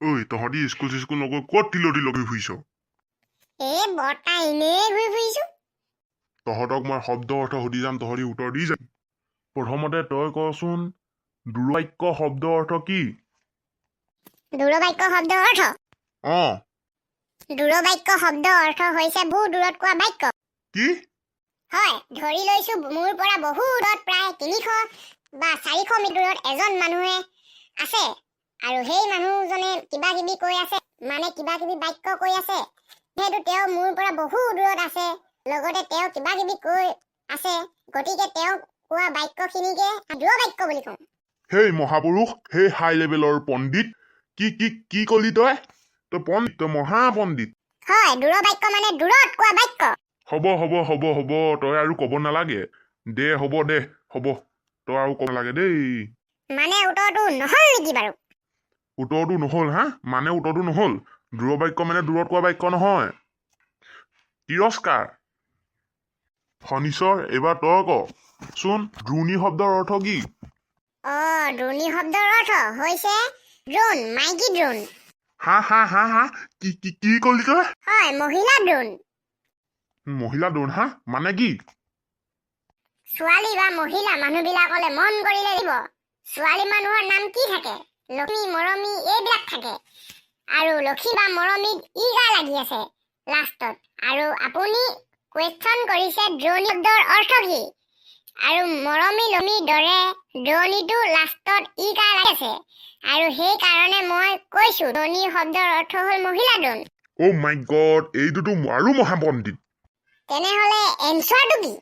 ঐ তহঁতি স্কুল নগৈ ক'ত তিলতি লগি ফুৰিছ? বৰ্তা এনেই ঘূৰি ফুৰিছো। তহঁতক মই শব্দ অৰ্থ সুধি যাম, তহঁতি উত্তৰ দি যাবি। প্ৰথমতে তই কচোন, দূৰবাক্য শব্দ অৰ্থ কি? দূৰবাক্য শব্দৰ অৰ্থ অঁ। দূৰবাক্য শব্দৰ অৰ্থ হৈছে বহু দূৰত কোৱা বাক্য। কি? হয়, ধৰি লৈছো মোৰ পৰা বহু দূৰত প্ৰায় 300 বা 400 মিটাৰ দূৰত এজন মানুহে আছে আৰু সেই মানুহজনে কিবা কিবি কৈ আছে, মানে কিবা কিবি বাক্য কৈ আছে। সেইটো তেওঁ মোৰ পৰা বহু দূৰত আছে, লগতে তেওঁ কিবা কিবি কৈ আছে, গতিকে তেওঁ কোৱা বাক্যখিনিকে দূৰবাক্য বুলি কওঁ। হেই মহাপুৰুষ, হেই হাই লেভেলৰ পণ্ডিত, কি কলি তই? তই পণ্ডিত, তই মহাপণ্ডিত। হয়, দূৰবাক্য মানে দূৰত কোৱা বাক্য। হ'ব, তই আৰু ক'ব নালাগে। হ'ব, তই আৰু ক'ব নালাগে দেই। মানে উত্তৰটো নহল নেকি বাৰু? উত্তৰটো নহল হা? মানে উত্তৰটো নহল। দূৰবাক্য মানে দূৰত কোৱা বাক্য নহয়। তিৰস্কাৰ। শনিশ্বৰ, এইবাৰ তই কচোন, দ্ৰোণী শব্দৰ অৰ্থ কি? দ্ৰোণী শব্দৰ অৰ্থ হৈছে দ্ৰোণ, মাইকী দ্ৰোণ। হা? কি কলি তই? হয়, মহিলা দ্ৰোণ। মহিলা দ্ৰোণ হা? মানে কি? ছোৱালী বা মহিলা মানুহবিলাকলে মন কৰিলে দিব। ছোৱালী মানুহৰ নাম কি থাকে? লক্ষ্মী, মৰমী এইবিলাক থাকে। আৰু লক্ষী বা মৰমীত ইগা লাগি আছে লাষ্টত। আৰু আপুনি কুৱেশ্যন কৰিছে দ্ৰোণী শব্দৰ অৰ্থ কি? আৰু মৰমী লক্ষ্মীৰ দৰে দ্ৰোণীটো লাষ্টত ইগা লাগি আছে। আৰু সেইকাৰণে মই কৈছো দ্ৰোণী শব্দৰ অৰ্থ হ'ল মহিলা দ্ৰোণ। অ' মাই গড, এইটোতো আৰু মহাপণ্ডিত। তেনেহলে এনচাৰটো কি?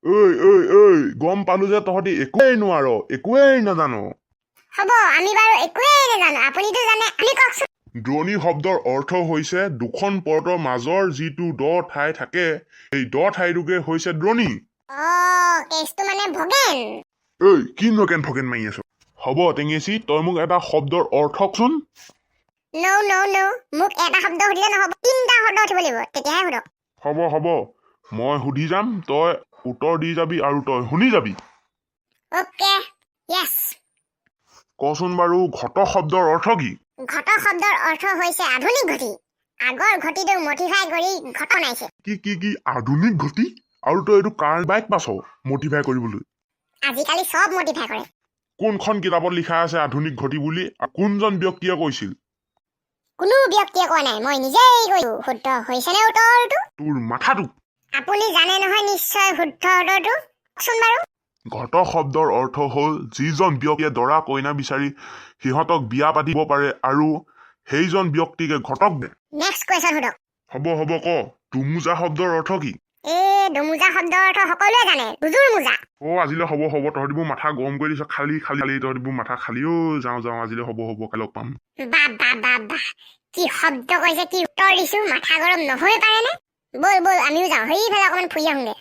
ঐ, গম পালো যে তহঁতি একোৱেই নোৱাৰ, একোৱেই নাজানো। হ'ব, আমি বাৰু একোৱেই নাজানো, আপুনিতো জানে, আপুনি কওকচোন। দ্ৰোণী শব্দৰ অৰ্থ হৈছে দুখন পৰ্বতৰ মাজৰ যিটো দ ঠাই থাকে, সেই দ ঠাইটোকে হৈছে দ্ৰোণী। কেছটো মানে ভগেন। কিনো ভগেন মাৰি আছ? হ'ব টেঙেচি, তই মোক এটা শব্দৰ অৰ্থ কচোন। No, মোক এটা শব্দ সুধিলে নহব, 3টা শব্দ উঠিব লাগিব, তেতিয়াহে সুধক। হ'ব, মই সুধি যাম, তই উত্তৰ দি যাবি আৰু তই শুনি যাবি। অ'কে, য়েছ। কচোন বাৰু, ঘট শব্দৰ অৰ্থ কি? ঘট শব্দৰ অৰ্থ হৈছে আধুনিক ঘটি। আগৰ ঘটিটো মডিফাই কৰি ঘট বনাইছে। কি আধুনিক ঘটি? আৰু তই এইটো কাৰ বাইক পাছ মডিফাই কৰিবলৈ? আজিকালি চব মডিফাই কৰে। কোনখন কিতাপত লিখা আছে আধুনিক ঘটি বুলি? কোনজন ব্যক্তিয়ে কৈছিল? কোনো ব্যক্তিয়ে কোৱা নাই, মই নিজেই কৈছো। শুদ্ধ হৈছেনে উত্তৰটো? তোৰ মাথাটো। আপুনি জানে নহয় নিশ্চয় শুদ্ধ উত্তৰটো। কওকচোন বাৰু। ঘট শব্দৰ অৰ্থ হ'ল যিজন ব্যক্তিয়ে দৰা কইনা বিচাৰি সিহঁতক বিয়া পাতিব পাৰে আৰু সেইজন ব্যক্তিকে ঘটক দে। Next question সুধক। হ'ব, ক। দুমোজা শব্দৰ অৰ্থ কি? দুমোজা শব্দৰ অৰ্থ সকলোৱে জানে, দুযোৰ মোজা। আজিলৈ হ'ব, তহঁতিবোৰ মাথা গৰম কৰি দিছ, খালি তহঁতিবোৰ মাথা খালি। যাওঁ, আজিলৈ হ'ব, কাইলৈ লগ পাম। বাহ, কি শব্দ কৈছে, কি উত্তৰ দিছো, মাথা গৰম নহয় পাৰেনে? ব'ল আমিও যাওঁ, সেইফালে অকমান ফুৰি আহোঁগে।